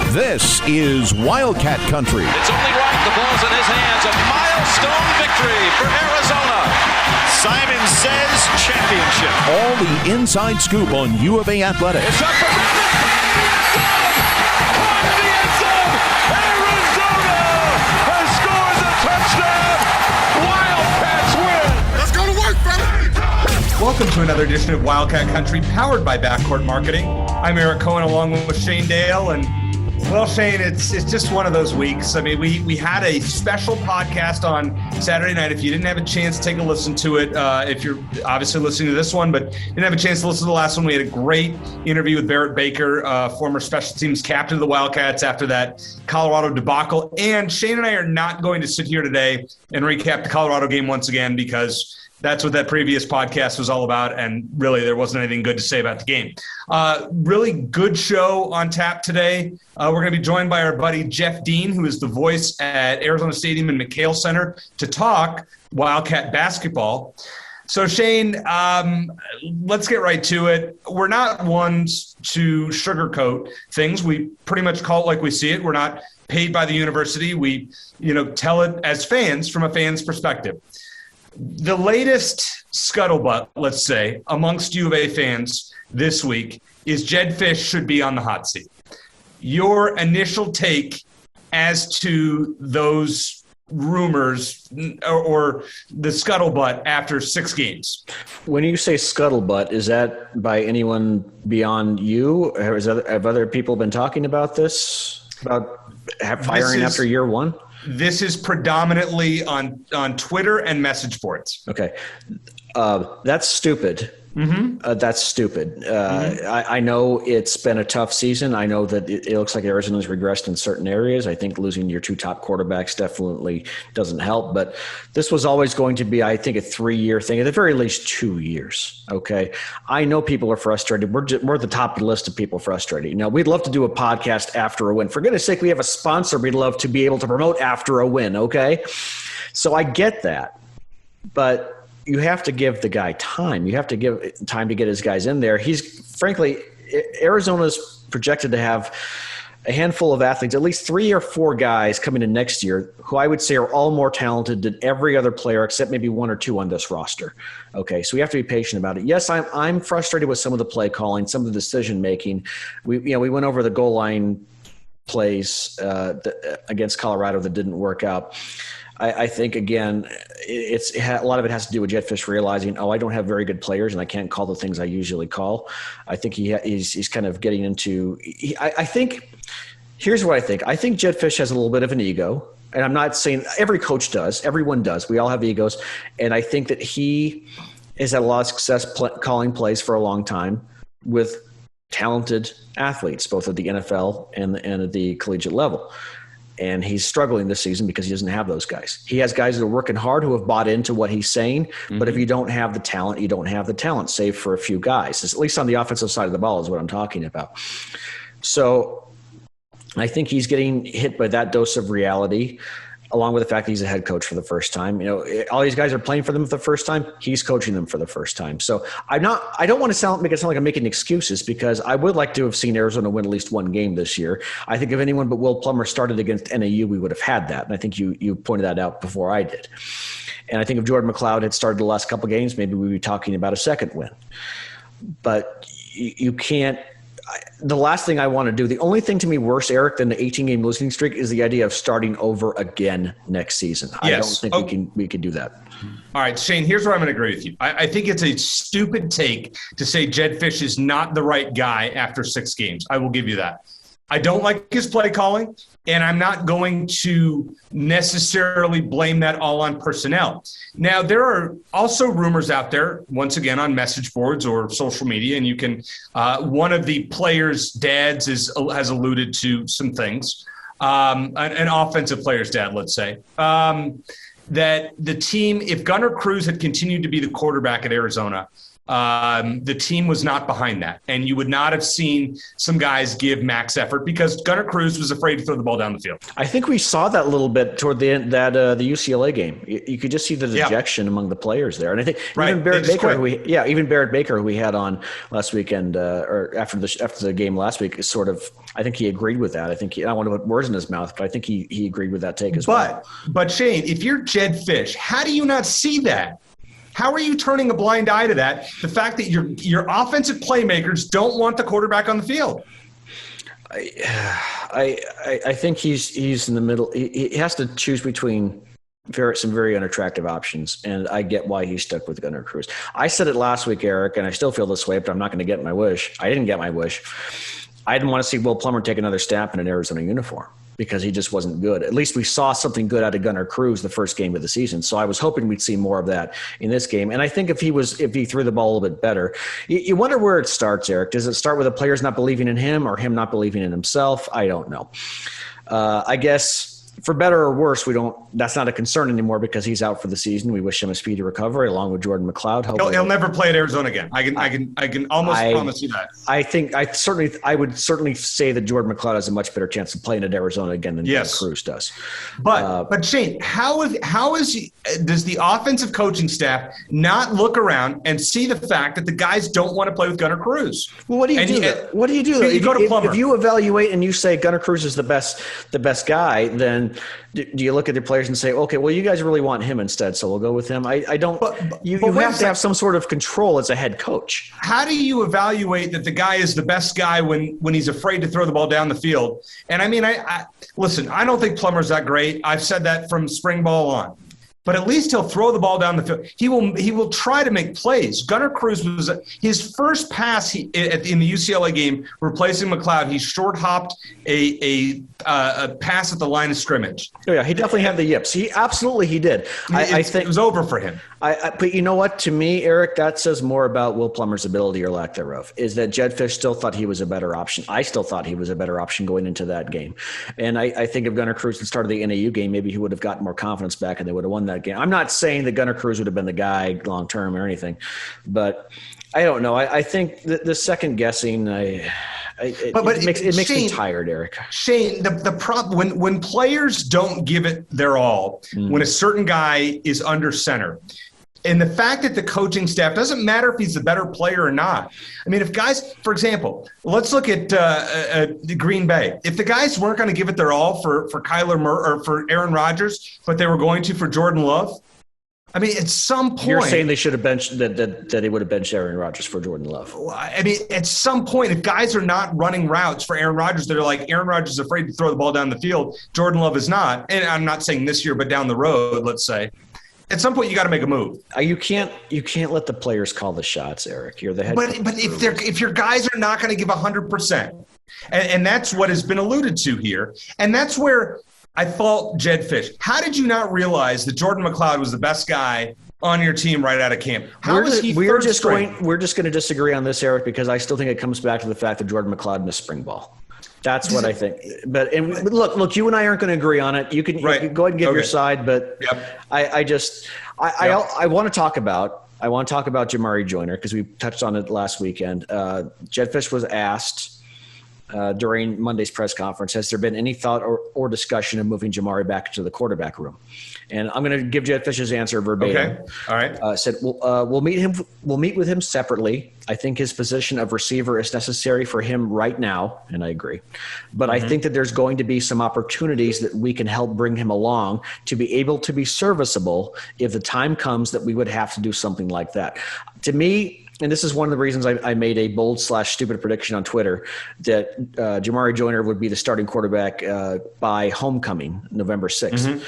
This is Wildcat Country. It's only right. The ball's in his hands. A milestone victory for Arizona. Simon says championship. All the inside scoop on U of A athletics. It's up for the end zone. Arizona has scored the touchdown. Wildcats win. Let's go to work, brother. Welcome to another edition of Wildcat Country, powered by Backcourt Marketing. I'm Eric Cohen, along with Shane Dale, and well, Shane, it's just one of those weeks. I mean, we had a special podcast on Saturday night. If you didn't have a chance to take a listen to it, if you're obviously listening to this one, but didn't have a chance to listen to the last one, we had a great interview with Barrett Baker, former special teams captain of the Wildcats after that Colorado debacle. And Shane and I are not going to sit here today and recap the Colorado game once again, because that's what that previous podcast was all about, and really there wasn't anything good to say about the game. Really good show on tap today. We're going to be joined by our buddy Jeff Dean, who is the voice at Arizona Stadium and McKale Center, to talk Wildcat basketball. So, Shane, let's get right to it. We're not ones to sugarcoat things. We pretty much call it like we see it. We're not paid by the university. We, tell it as fans from a fan's perspective. The latest scuttlebutt, let's say, amongst U of A fans this week is Jedd Fisch should be on the hot seat. Your initial take as to those rumors or the scuttlebutt after 6 games? When you say scuttlebutt, is that by anyone beyond you? Or have other people been talking about this, about firing after year one? This is predominantly on Twitter and message boards. Okay. That's stupid. Mm-hmm. That's stupid. I know it's been a tough season. I know that it looks like Arizona's regressed in certain areas. I think losing your 2 top quarterbacks definitely doesn't help. But this was always going to be, I think, a 3-year thing, at the very least 2 years. Okay. I know people are frustrated. We're at the top of the list of people frustrated. We'd love to do a podcast after a win. For goodness sake, we have a sponsor we'd love to be able to promote after a win. Okay. So I get that. But you have to give the guy time. You have to give time to get his guys in there. Arizona's projected to have a handful of athletes, at least 3 or 4 guys coming in next year, who I would say are all more talented than every other player except maybe 1 or 2 on this roster. Okay, so we have to be patient about it. Yes, I'm frustrated with some of the play calling, some of the decision making. We went over the goal line plays against Colorado that didn't work out. I think, again, a lot of it has to do with Jedd Fisch realizing, I don't have very good players and I can't call the things I usually call. I think he's kind of getting into I think here's what I think. I think Jedd Fisch has a little bit of an ego, and I'm not saying every coach does. Everyone does. We all have egos. And I think that he has had a lot of success calling plays for a long time with talented athletes, both at the NFL and at the collegiate level. And he's struggling this season because he doesn't have those guys. He has guys that are working hard who have bought into what he's saying. Mm-hmm. But if you don't have the talent, you don't have the talent, save for a few guys. At least on the offensive side of the ball is what I'm talking about. So I think he's getting hit by that dose of reality, along with the fact that he's a head coach for the first time. All these guys are playing for them for the first time. He's coaching them for the first time. So I don't want to make it sound like I'm making excuses, because I would like to have seen Arizona win at least 1 game this year. I think if anyone but Will Plummer started against NAU, we would have had that. And I think you pointed that out before I did. And I think if Jordan McLeod had started the last couple of games, maybe we'd be talking about a second win. But you can't. The last thing I want to do, the only thing to me worse, Eric, than the 18-game losing streak is the idea of starting over again next season. Yes. I don't think we can do that. All right, Shane, here's where I'm going to agree with you. I think it's a stupid take to say Jedd Fisch is not the right guy after 6 games. I will give you that. I don't like his play calling, and I'm not going to necessarily blame that all on personnel. Now, there are also rumors out there, once again, on message boards or social media, and you can one of the players' dads has alluded to some things, an offensive player's dad, let's say, that the team, if Gunnar Cruz had continued to be the quarterback at Arizona, the team was not behind that. And you would not have seen some guys give max effort because Gunnar Cruz was afraid to throw the ball down the field. I think we saw that a little bit toward the end, the UCLA game. You could just see the dejection among the players there. And I think even Barrett Baker, who we had on last weekend or after the game last week, is sort of, I think he agreed with that. I think I don't want to put words in his mouth, but I think he agreed with that take as well. But Shane, if you're Jed Fish, how do you not see that? How are you turning a blind eye to that? The fact that your offensive playmakers don't want the quarterback on the field. I think he's in the middle. He has to choose between some very unattractive options, and I get why he's stuck with Gunnar Cruz. I said it last week, Eric, and I still feel this way, but I'm not going to get my wish. I didn't get my wish. I didn't want to see Will Plummer take another stamp in an Arizona uniform because he just wasn't good. At least we saw something good out of Gunnar Cruz the first game of the season. So I was hoping we'd see more of that in this game. And I think if he threw the ball a little bit better, you wonder where it starts, Eric. Does it start with the players not believing in him or him not believing in himself? I don't know. I guess for better or worse, that's not a concern anymore because he's out for the season. We wish him a speedy recovery along with Jordan McLeod. He'll never play at Arizona again. I can almost promise you that. I would certainly say that Jordan McLeod has a much better chance of playing at Arizona again than Cruz does. But Shane, does the offensive coaching staff not look around and see the fact that the guys don't want to play with Gunnar Cruz? Well, what do you do? What do you do? If you evaluate and you say Gunnar Cruz is the best guy, then do you look at the players and say, okay, well, you guys really want him instead, so we'll go with him? I don't. You have to have some sort of control as a head coach. How do you evaluate that the guy is the best guy when he's afraid to throw the ball down the field? And I mean, listen, I don't think Plummer's that great. I've said that from spring ball on. But at least he'll throw the ball down the field. He will try to make plays. Gunnar Cruz was his first pass in the UCLA game, replacing McLeod. He short hopped a pass at the line of scrimmage. Oh yeah, he definitely had the yips. He did. I think it was over for him. But you know what? To me, Eric, that says more about Will Plummer's ability or lack thereof. Is that Jed Fish still thought he was a better option? I still thought he was a better option going into that game. And I think if Gunnar Cruz had started the NAU game, maybe he would have gotten more confidence back and they would have won that game. I'm not saying that Gunnar Cruz would have been the guy long term or anything, but I don't know. I think the second guessing, it makes me tired, Eric. Shane, the problem when players don't give it their all, when a certain guy is under center, and the fact that the coaching staff doesn't matter if he's the better player or not. I mean, if guys, for example, let's look at Green Bay. If the guys weren't going to give it their all for Kyler Murray or for Aaron Rodgers, but they were going to for Jordan Love, I mean, at some point, you're saying they should have benched that they would have benched Aaron Rodgers for Jordan Love. I mean, at some point, if guys are not running routes for Aaron Rodgers, they're like Aaron Rodgers is afraid to throw the ball down the field. Jordan Love is not, and I'm not saying this year, but down the road, let's say. At some point, you got to make a move. You can't let the players call the shots, Eric. You're the head. But if your guys are not going to give 100%, and that's what has been alluded to here, and that's where I fault Jed Fish. How did you not realize that Jordan McLeod was the best guy on your team right out of camp? How was he we're just going to disagree on this, Eric, because I still think it comes back to the fact that Jordan McLeod missed spring ball. That's what I think. But look, you and I aren't going to agree on it. You can go ahead and give your side, but I want to talk about Jamari Joyner because we touched on it last weekend. Jed Fish was asked during Monday's press conference, has there been any thought or discussion of moving Jamari back to the quarterback room? And I'm going to give Jed Fish's answer verbatim. Okay. All right. Said, we'll meet with him separately. I think his position of receiver is necessary for him right now, and I agree. But I think that there's going to be some opportunities that we can help bring him along to be able to be serviceable if the time comes that we would have to do something like that. To me, and this is one of the reasons I made a bold/stupid prediction on Twitter that Jamari Joyner would be the starting quarterback by homecoming, November 6th,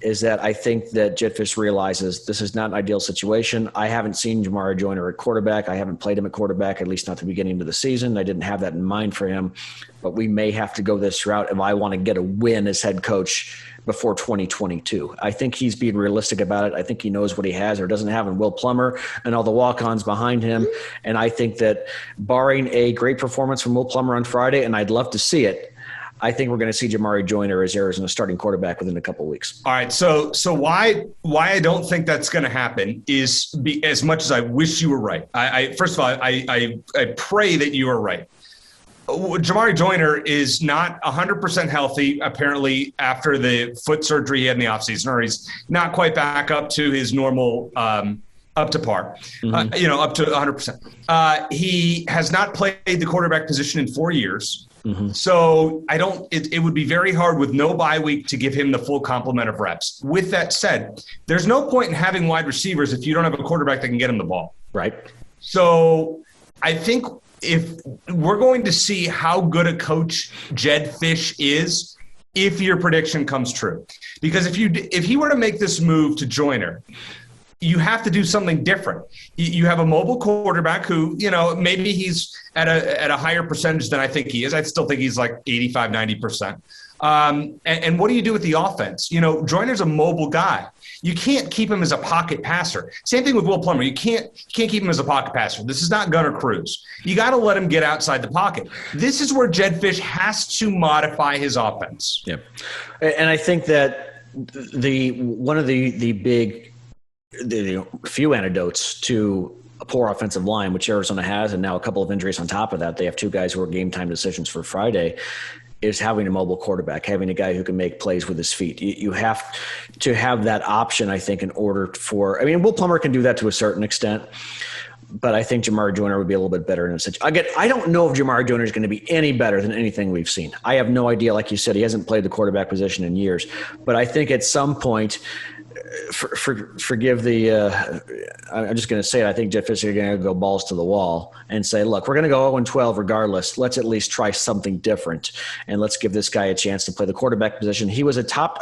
is that I think that Jed Fish realizes this is not an ideal situation. I haven't seen Jamari Joyner at quarterback. I haven't played him at quarterback, at least not at the beginning of the season. I didn't have that in mind for him. But we may have to go this route if I want to get a win as head coach before 2022. I think he's being realistic about it. I think he knows what he has or doesn't have in Will Plummer and all the walk-ons behind him. And I think that barring a great performance from Will Plummer on Friday, and I'd love to see it, I think we're going to see Jamari Joyner as Arizona's starting quarterback within a couple of weeks. All right. So why I don't think that's going to happen is as much as I wish you were right. First of all, I pray that you are right. Jamari Joyner is not 100% healthy, apparently, after the foot surgery he had in the offseason, or he's not quite back up to his normal up to par, up to 100%. He has not played the quarterback position in 4 years. Mm-hmm. So it would be very hard with no bye week to give him the full complement of reps. With that said, there's no point in having wide receivers if you don't have a quarterback that can get him the ball. Right. So I think if we're going to see how good a coach Jed Fish is, if your prediction comes true, because if he were to make this move to Joyner, you have to do something different. You have a mobile quarterback who, maybe he's at a higher percentage than I think he is. I still think he's like 85, 90%. And what do you do with the offense? Joyner's a mobile guy. You can't keep him as a pocket passer. Same thing with Will Plummer. You can't keep him as a pocket passer. This is not Gunnar Cruz. You got to let him get outside the pocket. This is where Jed Fish has to modify his offense. Yep. And I think that one of the big few antidotes to a poor offensive line, which Arizona has, and now a couple of injuries on top of that. They have two guys who are game time decisions for Friday, is having a mobile quarterback, having a guy who can make plays with his feet. You have to have that option, I think, in order for – Will Plummer can do that to a certain extent, but I think Jamari Joyner would be a little bit better in a situation. Again, I don't know if Jamari Joyner is going to be any better than anything we've seen. I have no idea. Like you said, he hasn't played the quarterback position in years. But I think at some point – forgive the I'm just going to say it. I think Jeff Fish is going to go balls to the wall and say, look, we're going to go 0-12 regardless. Let's at least try something different, and let's give this guy a chance to play the quarterback position. He was a top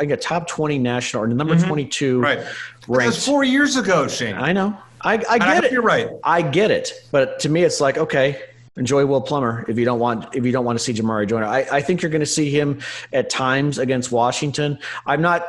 20 national or number 22 ranked. That was 4 years ago, Shane. I know. I get it. You're right. I get it. But to me, it's like, okay, enjoy Will Plummer if you don't want to see Jamari Joyner. I think you're going to see him at times against Washington. I'm not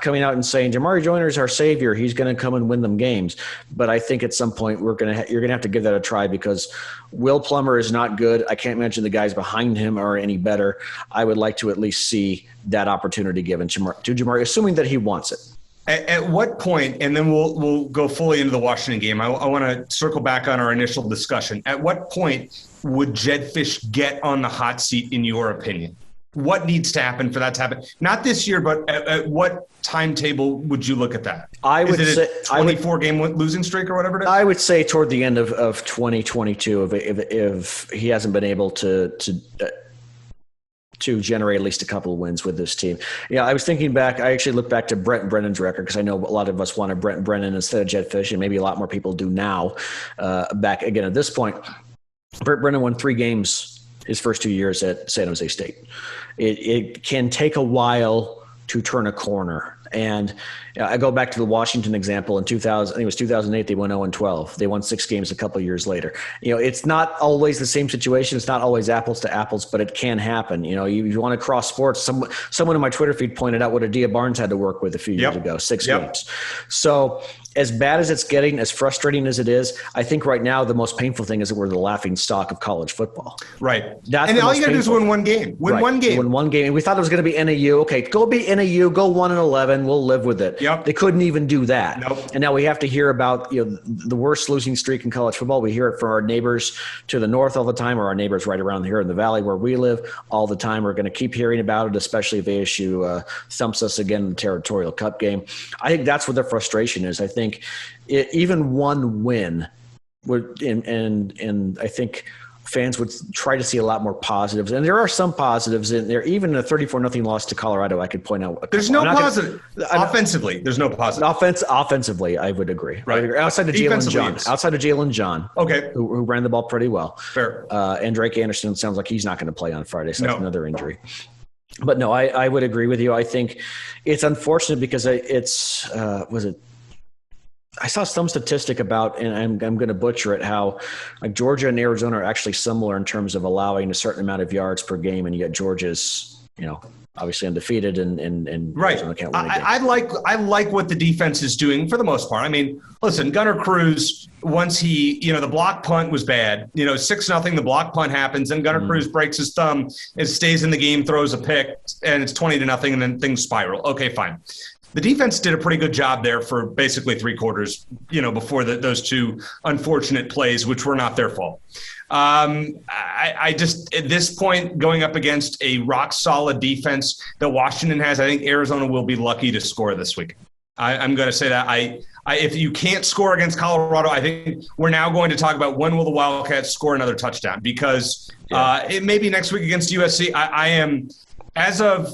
coming out and saying Jamari Joyner is our savior. He's going to come and win them games. But I think at some point you're going to have to give that a try, because Will Plummer is not good. I can't mention the guys behind him are any better. I would like to at least see that opportunity given to Jamari, assuming that he wants it. At what point, and then we'll go fully into the Washington game. I want to circle back on our initial discussion. At what point would Jed Fish get on the hot seat, in your opinion? What needs to happen for that to happen? Not this year, but at what timetable would you look at that? Is it a 24-game losing streak or whatever it is? I would say toward the end of 2022, if he hasn't been able to generate at least a couple of wins with this team. Yeah, I was thinking back. I actually looked back to Brent Brennan's record, because I know a lot of us wanted Brent Brennan instead of Jed Fish, and maybe a lot more people do now. Back again at this point, Brent Brennan won 3 games his first 2 years at San Jose State. It can take a while to turn a corner. And I go back to the Washington example in 2000. I think it was 2008. They went 0-12. They won 6 games a couple of years later. It's not always the same situation. It's not always apples to apples, but it can happen. You want to cross sports. Someone in my Twitter feed pointed out what Adia Barnes had to work with a few years ago, 6 games. So as bad as it's getting, as frustrating as it is, I think right now the most painful thing is that we're the laughing stock of college football. Right. And all you got to do is win one game. Win one game. Win one game. And we thought it was going to be NAU. Okay, go be NAU. Go 1-11. We'll live with it. Yep. They couldn't even do that. Nope. And now we have to hear about the worst losing streak in college football. We hear it from our neighbors to the north all the time, or our neighbors right around here in the valley where we live all the time. We're going to keep hearing about it, especially if ASU thumps us again in the Territorial Cup game. I think that's what their frustration is. I think even one win would, and I think fans would try to see a lot more positives. And there are some positives in there. Even a 34-0 loss to Colorado, I could point out. There's no positive. Offensively, there's no positive. Offensively, I would agree. Right. Outside of Jalen John. Okay. Who ran the ball pretty well. Fair. And Drake Anderson sounds like he's not going to play on Friday, so that's another injury. But no, I would agree with you. I think it's unfortunate because I saw some statistic about, and I'm going to butcher it, how like Georgia and Arizona are actually similar in terms of allowing a certain amount of yards per game, and yet Georgia's, obviously undefeated and right. Arizona can't win a game. I like what the defense is doing for the most part. I mean, listen, Gunnar Cruz, once he, the block punt was bad, 6-0, the block punt happens, and Gunnar Cruz breaks his thumb, it stays in the game, throws a pick, and it's 20-0, and then things spiral. Okay, fine. The defense did a pretty good job there for basically 3 quarters, before those 2 unfortunate plays, which were not their fault. I just, at this point, going up against a rock-solid defense that Washington has, I think Arizona will be lucky to score this week. I'm going to say that. If you can't score against Colorado, I think we're now going to talk about when will the Wildcats score another touchdown, because it may be next week against USC. I am, as of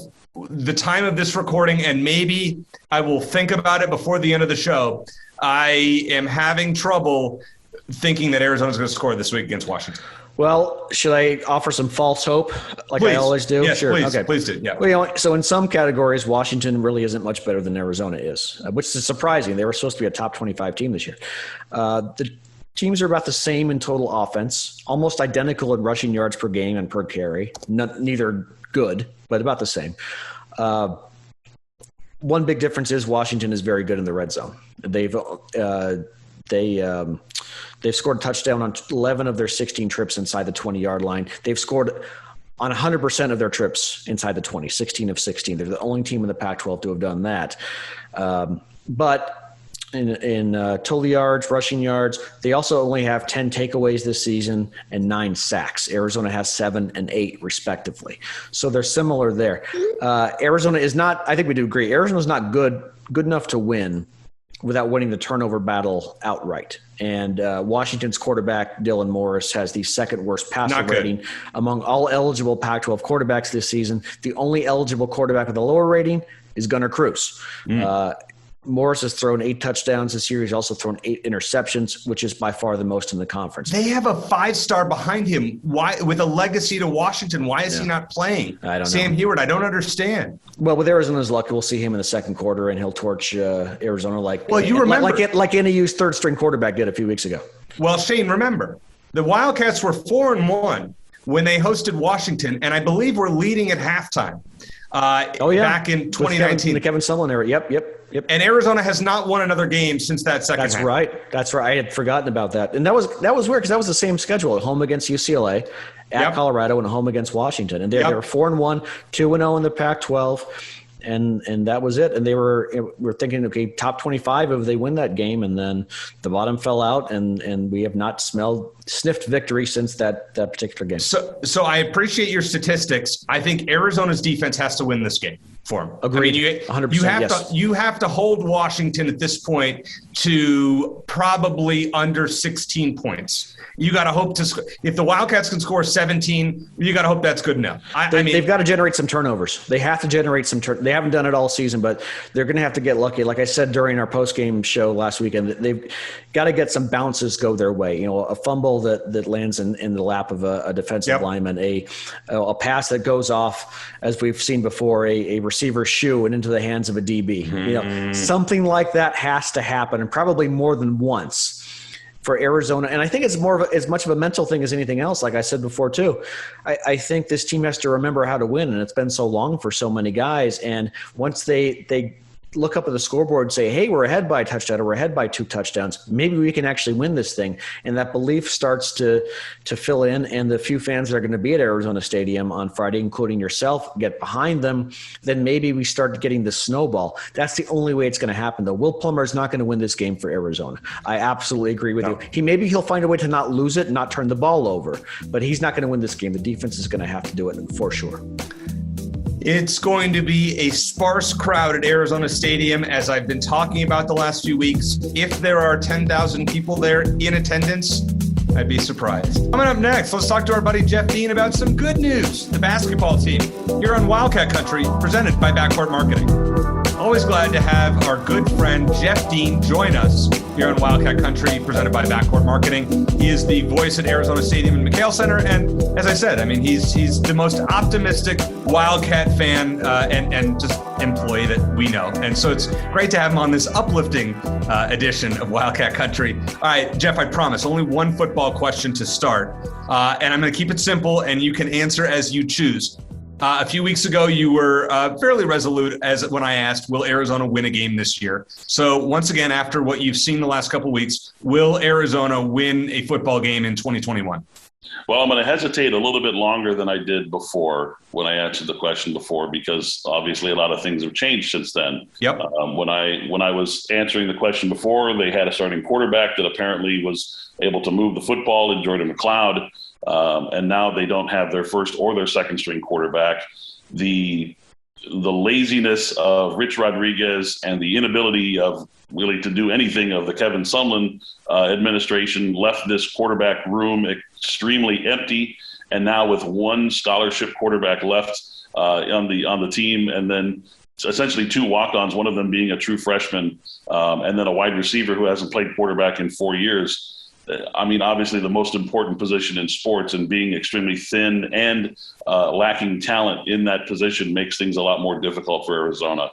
the time of this recording, and maybe I will think about it before the end of the show, I am having trouble thinking that Arizona's going to score this week against Washington. Well, should I offer some false hope like please. I always do? Yes, sure. Please, okay. Please do. Yeah. Well, so in some categories, Washington really isn't much better than Arizona is, which is surprising. They were supposed to be a top 25 team this year. The teams are about the same in total offense, almost identical in rushing yards per game and per carry. Neither good, but about the same. One big difference is Washington is very good in the red zone. They've scored a touchdown on 11 of their 16 trips inside the 20-yard line. They've scored on 100% of their trips inside the 20, 16 of 16. They're the only team in the Pac-12 to have done that. But in total yards, rushing yards, they also only have 10 takeaways this season and 9 sacks. Arizona has 7 and 8 respectively. So they're similar there. Arizona is not, I think we do agree, Arizona's not good enough to win without winning the turnover battle outright. And Washington's quarterback, Dylan Morris, has the second worst passer rating among all eligible Pac-12 quarterbacks this season. The only eligible quarterback with a lower rating is Gunnar Cruz. Morris has thrown 8 touchdowns this year. He's also thrown 8 interceptions, which is by far the most in the conference. They have a 5-star behind him. Why, with a legacy to Washington? Why is he not playing? I don't know. Sam Heward, I don't understand. Well, with Arizona's luck, we'll see him in the second quarter, and he'll torch Arizona like NAU's third-string quarterback did a few weeks ago. Well, Shane, remember, the Wildcats were 4-1 when they hosted Washington, and I believe we're leading at halftime. Back in 2019. The Kevin Sumlin era. Yep. And Arizona has not won another game since that second half. That's right. I had forgotten about that. And that was weird because that was the same schedule at home against UCLA, at Colorado, and at home against Washington. And they were 4-1, 2-0 in the Pac-12. And that was it. And we're thinking, okay, top 25 if they win that game, and then the bottom fell out, and we have not sniffed victory since that particular game. So I appreciate your statistics. I think Arizona's defense has to win this game for them. Agreed. I mean, 100%. You have to hold Washington at this point to probably under 16 points. You got to hope if the Wildcats can score 17, you got to hope that's good enough. They've got to generate some turnovers. They have to generate some they haven't done it all season, but they're going to have to get lucky. Like I said during our post-game show last weekend, they've got to get some bounces go their way. A fumble that lands in the lap of a defensive lineman, a pass that goes off, as we've seen before, a receiver's shoe and into the hands of a DB. Something like that has to happen, and probably more than once for Arizona. And I think it's more of as much of a mental thing as anything else. Like I said before too, I think this team has to remember how to win, and it's been so long for so many guys. And once they look up at the scoreboard and say, hey, we're ahead by a touchdown, or we're ahead by 2 touchdowns, maybe we can actually win this thing. And that belief starts to fill in, and the few fans that are going to be at Arizona Stadium on Friday, including yourself, get behind them, then maybe we start getting the snowball. That's the only way it's going to happen, though. Will Plummer is not going to win this game for Arizona. I absolutely agree with you. Maybe he'll find a way to not lose it, not turn the ball over, but he's not going to win this game. The defense is going to have to do it for sure. It's going to be a sparse crowd at Arizona Stadium, as I've been talking about the last few weeks. If there are 10,000 people there in attendance, I'd be surprised. Coming up next, let's talk to our buddy Jeff Dean about some good news. The basketball team here on Wildcat Country, presented by Backcourt Marketing. Always glad to have our good friend Jeff Dean join us here on Wildcat Country, presented by Backcourt Marketing. He is the voice at Arizona Stadium and McHale Center, and as I said, I mean, he's the most optimistic Wildcat fan and just employee that we know. And so it's great to have him on this uplifting edition of Wildcat Country. All right, Jeff, I promise, only one football question to start, and I'm going to keep it simple, and you can answer as you choose. A few weeks ago, you were fairly resolute when I asked, will Arizona win a game this year? So once again, after what you've seen the last couple of weeks, will Arizona win a football game in 2021? Well, I'm going to hesitate a little bit longer than I did before when I answered the question before, because obviously a lot of things have changed since then. Yep. When I was answering the question before, they had a starting quarterback that apparently was able to move the football in Jordan McLeod, and now they don't have their first or their second string quarterback. The laziness of Rich Rodriguez and the inability of really to do anything of the Kevin Sumlin administration left this quarterback room extremely empty. And now with one scholarship quarterback left on the team, and then essentially two walk-ons, one of them being a true freshman, and then a wide receiver who hasn't played quarterback in 4 years. I mean, obviously the most important position in sports, and being extremely thin and lacking talent in that position makes things a lot more difficult for Arizona.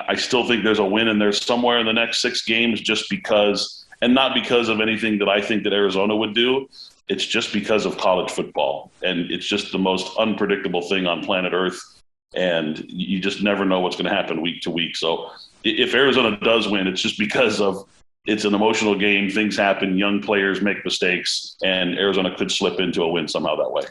I still think there's a win in there somewhere in the next 6 games, just because, and not because of anything that I think that Arizona would do. It's just because of college football, and it's just the most unpredictable thing on planet Earth, and you just never know what's going to happen week to week. So if Arizona does win, it's just because of it's an emotional game. Things happen. Young players make mistakes, and Arizona could slip into a win somehow that way.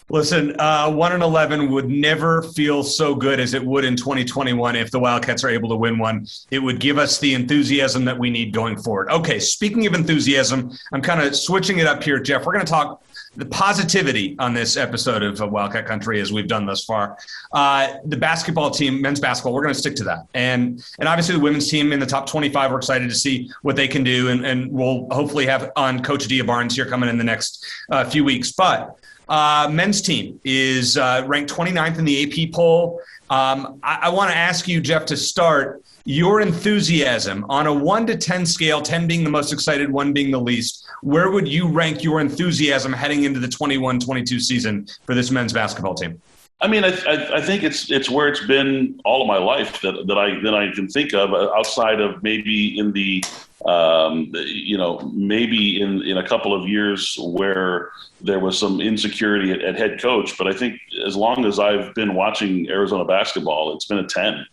Listen, 1-11 would never feel so good as it would in 2021 if the Wildcats are able to win one. It would give us the enthusiasm that we need going forward. Okay, speaking of enthusiasm, I'm kind of switching it up here, Jeff. We're going to talk the positivity on this episode of Wildcat Country as we've done thus far. The basketball team, men's basketball, we're going to stick to that. And obviously the women's team in the top 25, we're excited to see what they can do. And we'll hopefully have on Coach Dia Barnes here coming in the next few weeks. But men's team is ranked 29th in the AP poll. I want to ask you, Jeff, to start your enthusiasm on a 1 to 10 scale, 10 being the most excited, 1 being the least. Where would you rank your enthusiasm heading into the 21-22 season for this men's basketball team? I mean, I think it's where it's been all of my life that I can think of, outside of maybe in the maybe in a couple of years where there was some insecurity at head coach. But I think as long as I've been watching Arizona basketball, it's been a 10.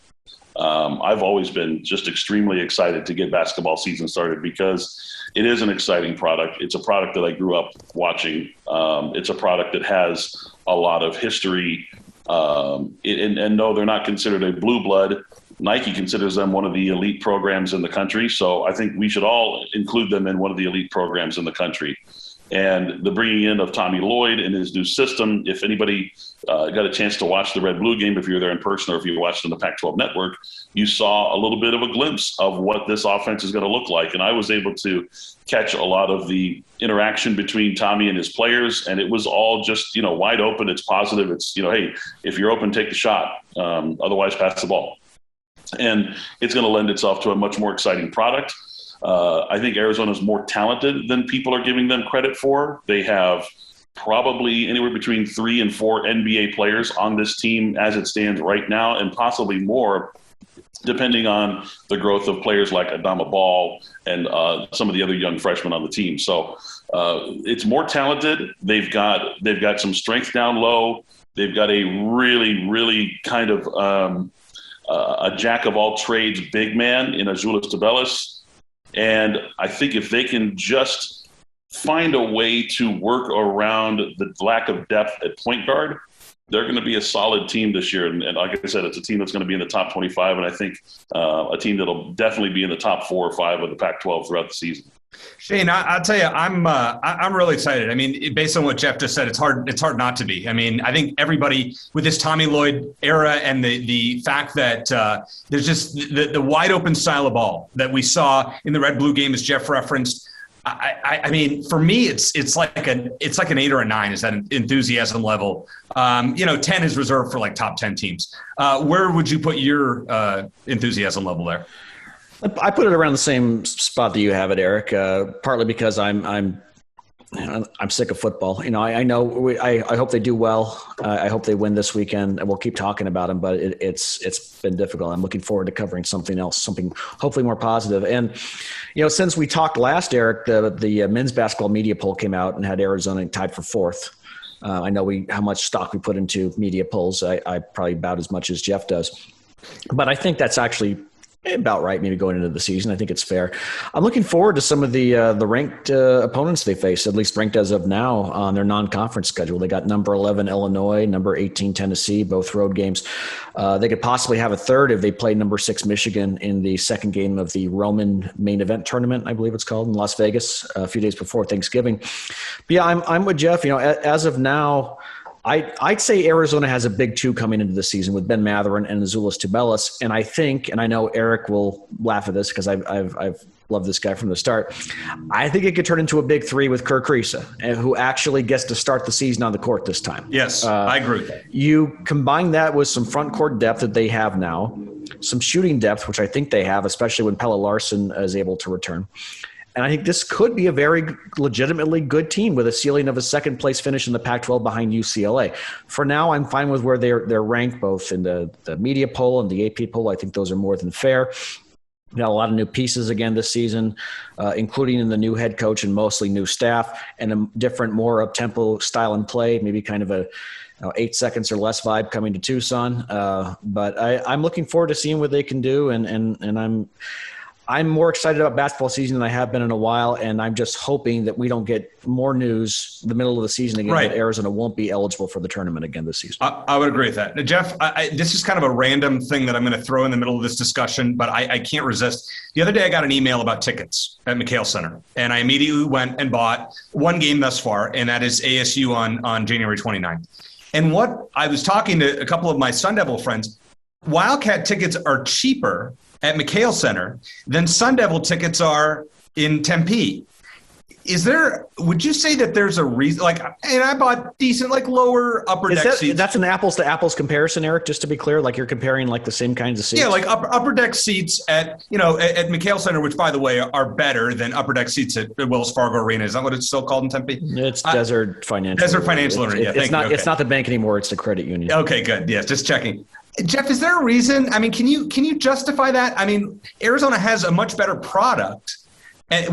I've always been just extremely excited to get basketball season started, because it is an exciting product. It's a product that I grew up watching. It's a product that has a lot of history. And no, they're not considered a blue blood. Nike considers them one of the elite programs in the country. So I think we should all include them in one of the elite programs in the country. And the bringing in of Tommy Lloyd and his new system, if anybody got a chance to watch the Red Blue game, if you were there in person or if you watched on the Pac-12 network, you saw a little bit of a glimpse of what this offense is going to look like. And I was able to catch a lot of the interaction between Tommy and his players, and it was all just, wide open. It's positive. It's, hey, if you're open, take the shot. Otherwise, pass the ball. And it's going to lend itself to a much more exciting product. I think Arizona is more talented than people are giving them credit for. They have probably anywhere between 3 and 4 NBA players on this team as it stands right now, and possibly more, depending on the growth of players like Adama Ball and some of the other young freshmen on the team. So it's more talented. They've got some strength down low. They've got a really, really kind of a jack of all trades big man in Azuolas Tubelis. And I think if they can just find a way to work around the lack of depth at point guard, they're going to be a solid team this year. And like I said, it's a team that's going to be in the top 25, and I think a team that'll definitely be in the top 4 or 5 of the Pac-12 throughout the season. Shane, I'll tell you, I'm really excited. I mean, based on what Jeff just said, it's hard not to be. I mean, I think everybody with this Tommy Lloyd era and the fact that there's just the wide open style of ball that we saw in the Red Blue game, as Jeff referenced. I mean, for me, it's like an 8 or a 9 is that enthusiasm level. 10 is reserved for like top 10 teams. Where would you put your enthusiasm level there? I put it around the same spot that you have it, Eric. Partly because I'm sick of football. I know I hope they do well. I hope they win this weekend, and we'll keep talking about them. But it's been difficult. I'm looking forward to covering something else, something hopefully more positive. And since we talked last, Eric, the men's basketball media poll came out and had Arizona tied for 4th. I know how much stock we put into media polls. I probably about as much as Jeff does. But I think that's actually about right, maybe going into the season. I think it's fair. I'm looking forward to some of the ranked opponents they face, at least ranked as of now on their non-conference schedule. They got number 11 Illinois, number 18 Tennessee, both road games. They could possibly have a third if they play number 6 Michigan in the second game of the Roman main event tournament, I believe it's called, in Las Vegas a few days before Thanksgiving. But yeah, I'm with Jeff. As of now, I'd say Arizona has a big 2 coming into the season with Ben Mathurin and Azuolas Tubelis. And I think, and I know Eric will laugh at this because I've loved this guy from the start. I think it could turn into a big 3 with Kerr Kriisa, who actually gets to start the season on the court this time. Yes, I agree with that. You combine that with some front court depth that they have now, some shooting depth, which I think they have, especially when Pelle Larsson is able to return. And I think this could be a very legitimately good team with a ceiling of a second-place finish in the Pac-12 behind UCLA. For now, I'm fine with where they're ranked, both in the media poll and the AP poll. I think those are more than fair. We got a lot of new pieces again this season, including in the new head coach and mostly new staff, and a different, more up-tempo style and play, maybe kind of a 8 seconds or less vibe coming to Tucson. But I'm looking forward to seeing what they can do, and I'm more excited about basketball season than I have been in a while, and I'm just hoping that we don't get more news in the middle of the season again that Arizona won't be eligible for the tournament again this season. I would agree with that. Now, Jeff, this is kind of a random thing that I'm going to throw in the middle of this discussion, but I can't resist. The other day I got an email about tickets at McHale Center, and I immediately went and bought one game thus far, and that is ASU on January 29th. And what I was talking to a couple of my Sun Devil friends, Wildcat tickets are cheaper at McHale Center than Sun Devil tickets are in Tempe. Would you say that there's a reason, and I bought decent, lower upper deck seats. That's an apples to apples comparison, Eric, just to be clear, you're comparing the same kinds of seats. Yeah, upper deck seats at McHale Center, which by the way are better than upper deck seats at Wells Fargo Arena. Is that what it's still called in Tempe? It's Desert Financial. Desert Financial Arena. It's not the bank anymore, it's the credit union. Okay, good. Yes, just checking. Jeff, is there a reason? I mean, can you justify that? I mean, Arizona has a much better product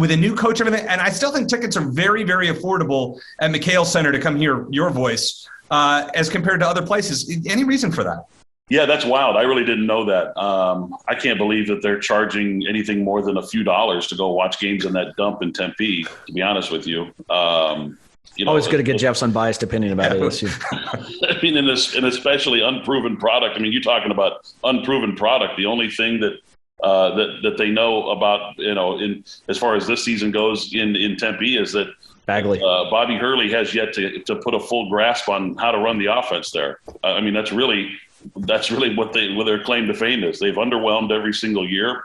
with a new coach, everything, and I still think tickets are very, very affordable at McHale Center to come hear your voice as compared to other places. Any reason for that? Yeah, that's wild. I really didn't know that. I can't believe that they're charging anything more than a few dollars to go watch games in that dump in Tempe, to be honest with you. Always good to get Jeff's unbiased opinion about ASU. I mean, an especially unproven product. I mean, you're talking about unproven product. The only thing that they know about, as far as this season goes in Tempe is that Bagley. Bobby Hurley has yet to put a full grasp on how to run the offense there. I mean, that's really what their claim to fame is. They've underwhelmed every single year.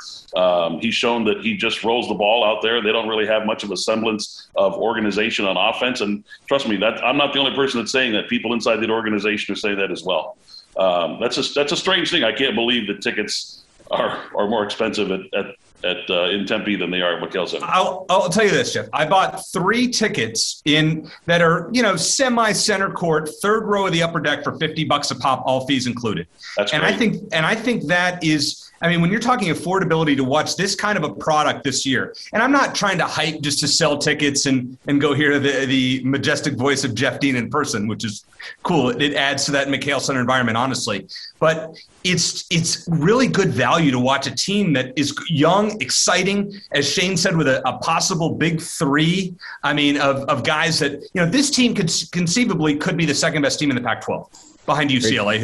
He's shown that he just rolls the ball out there. They don't really have much of a semblance of organization on offense. And trust me, I'm not the only person that's saying that. People inside the organization are saying that as well. That's a strange thing. I can't believe that tickets are more expensive in Tempe than they are at McHale Center. I'll tell you this, Jeff. I bought 3 tickets that are semi-center court, third row of the upper deck for $50 a pop, all fees included. That's great. I think that is. I mean, when you're talking affordability to watch this kind of a product this year, and I'm not trying to hype just to sell tickets and go hear the majestic voice of Jeff Dean in person, which is cool. It adds to that McHale Center environment, honestly. But it's really good value to watch a team that is young, exciting, as Shane said, with a possible big 3. I mean, of guys that, this team conceivably could be the second best team in the Pac-12. Behind UCLA,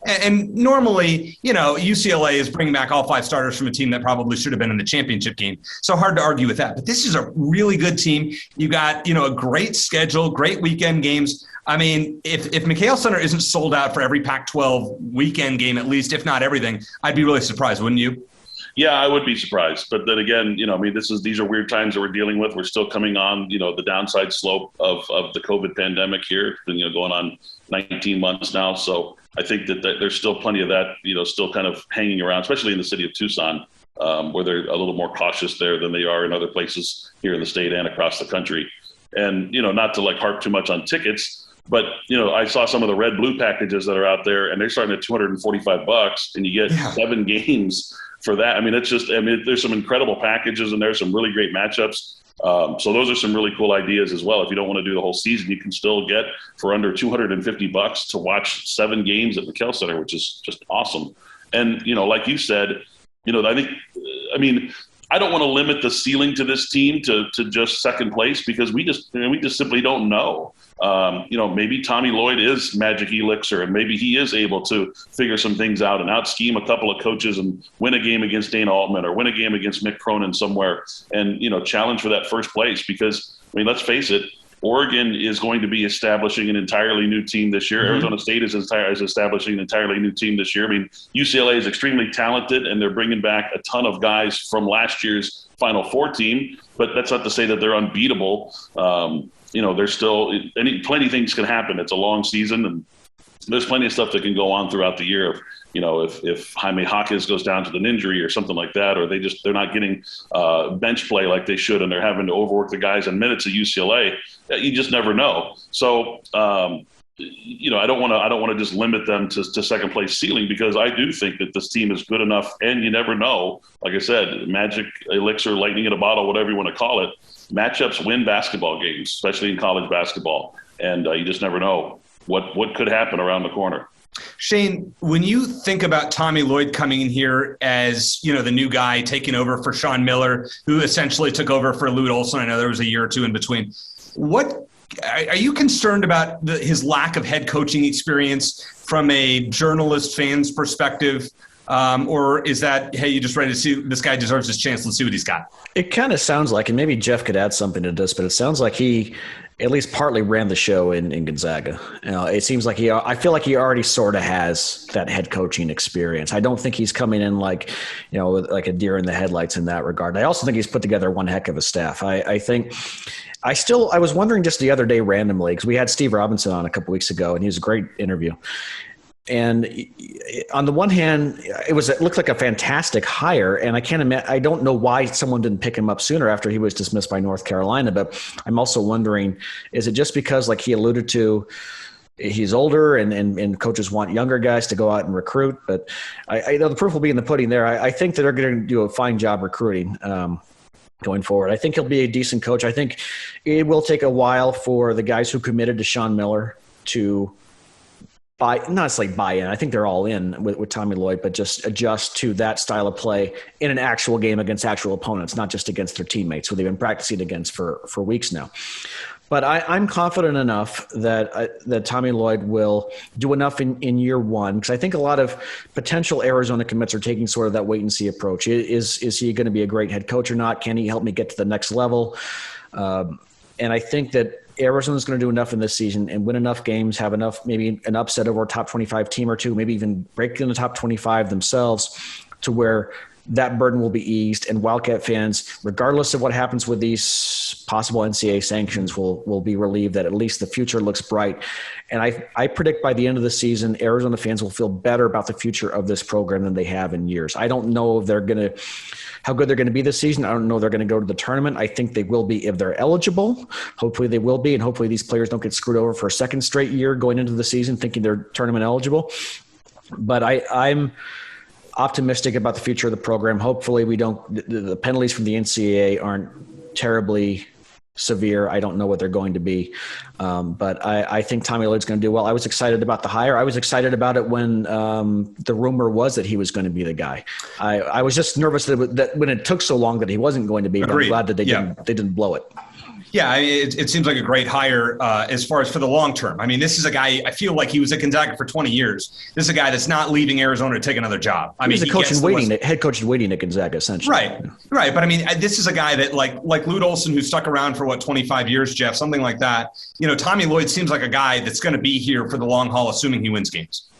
and normally, UCLA is bringing back all 5 starters from a team that probably should have been in the championship game. So hard to argue with that. But this is a really good team. You got, a great schedule, great weekend games. I mean, if McHale Center isn't sold out for every Pac-12 weekend game, at least, if not everything, I'd be really surprised, wouldn't you? Yeah, I would be surprised. But then again, these are weird times that we're dealing with. We're still coming on, the downside slope of the COVID pandemic here. It's been, going on 19 months now. So I think that there's still plenty of that, still kind of hanging around, especially in the city of Tucson, where they're a little more cautious there than they are in other places here in the state and across the country. And, not to harp too much on tickets, but, I saw some of the red blue packages that are out there, and they're starting at $245, and you get 7 games for that. I mean, there's some incredible packages, and there's some really great matchups. So those are some really cool ideas as well. If you don't want to do the whole season, you can still get for under $250 to watch 7 games at the Kell Center, which is just awesome. And, like you said, I don't want to limit the ceiling to this team to just second place, because we just simply don't know. Maybe Tommy Lloyd is magic elixir, and maybe he is able to figure some things out and out scheme a couple of coaches and win a game against Dana Altman or win a game against Mick Cronin somewhere and, challenge for that first place. Because, let's face it, Oregon is going to be establishing an entirely new team this year. Mm-hmm. Arizona State is establishing an entirely new team this year. UCLA is extremely talented, and they're bringing back a ton of guys from last year's Final Four team. But that's not to say that they're unbeatable. There's still plenty of things can happen. It's a long season, and there's plenty of stuff that can go on throughout the year. If Jaime Jaquez goes down to an injury or something like that, or they're not getting bench play like they should, and they're having to overwork the guys in minutes at UCLA, you just never know. So, I don't want to just limit them to second place ceiling, because I do think that this team is good enough, and you never know. Like I said, magic elixir, lightning in a bottle, whatever you want to call it. Matchups win basketball games, especially in college basketball, and you just never know what could happen around the corner. Shane, when you think about Tommy Lloyd coming in here as, the new guy taking over for Sean Miller, who essentially took over for Lute Olson, I know there was a year or two in between, what are you concerned about his lack of head coaching experience from a journalist fan's perspective? Or is that, hey, you just ready to see this guy deserves his chance, let's see what he's got? It kind of sounds like, and maybe Jeff could add something to this, but it sounds like he at least partly ran the show in Gonzaga. It seems like I feel like he already sort of has that head coaching experience. I don't think he's coming in like a deer in the headlights in that regard. I also think he's put together one heck of a staff. I was wondering just the other day randomly, because we had Steve Robinson on a couple weeks ago, and he was a great interview. And on the one hand, it looked like a fantastic hire, and I don't know why someone didn't pick him up sooner after he was dismissed by North Carolina. But I'm also wondering, is it just because, like he alluded to, he's older and coaches want younger guys to go out and recruit? But I know the proof will be in the pudding there. I think that they're going to do a fine job recruiting going forward. I think he'll be a decent coach. I think it will take a while for the guys who committed to Sean Miller to not necessarily buy in. I think they're all in with Tommy Lloyd, but just adjust to that style of play in an actual game against actual opponents, not just against their teammates who they've been practicing against for weeks now. But I'm confident enough that Tommy Lloyd will do enough in year one, because I think a lot of potential Arizona commits are taking sort of that wait and see approach. Is he going to be a great head coach or not? Can he help me get to the next level? And I think that Arizona's going to do enough in this season and win enough games, have enough, maybe an upset over a top 25 team or two, maybe even break in the top 25 themselves, to where that burden will be eased, and Wildcat fans, regardless of what happens with these possible NCAA sanctions, will be relieved that at least the future looks bright. And I predict by the end of the season, Arizona fans will feel better about the future of this program than they have in years. I don't know if how good they're going to be this season. I don't know if they're going to go to the tournament. I think they will be if they're eligible. Hopefully they will be, and hopefully these players don't get screwed over for a second straight year going into the season thinking they're tournament eligible. But I'm optimistic about the future of the program. Hopefully the penalties from the NCAA aren't terribly severe. I don't know what they're going to be. But I think Tommy Lloyd's going to do well. I was excited about the hire. I was excited about it when the rumor was that he was going to be the guy. I was just nervous that when it took so long that he wasn't going to be, but I'm glad that they didn't blow it. Yeah, it seems like a great hire as far as for the long term. I mean, this is a guy, I feel like he was at Gonzaga for 20 years. This is a guy that's not leaving Arizona to take another job. He's a head coach in waiting at Gonzaga, essentially. Right. But I mean, this is a guy that like Lute Olson, who stuck around for 25 years, Jeff, something like that. Tommy Lloyd seems like a guy that's going to be here for the long haul, assuming he wins games.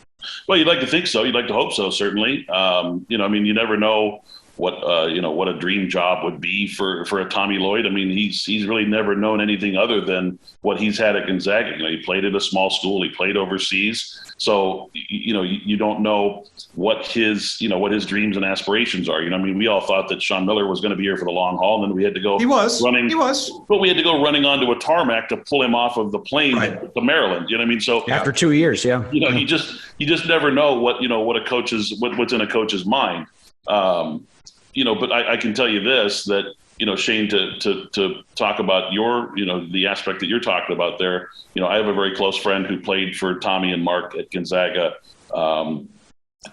Well, you'd like to think so. You'd like to hope so, certainly. You never know what a dream job would be for a Tommy Lloyd. I mean, he's really never known anything other than what he's had at Gonzaga. He played at a small school, he played overseas. So, you don't know what his dreams and aspirations are. We all thought that Sean Miller was going to be here for the long haul, and then we had to go but we had to go running onto a tarmac to pull him off of the plane to Maryland. So after 2 years, you just never know what's in a coach's mind. But I can tell you this, that Shane, to talk about your, the aspect that you're talking about there. I have a very close friend who played for Tommy and Mark at Gonzaga.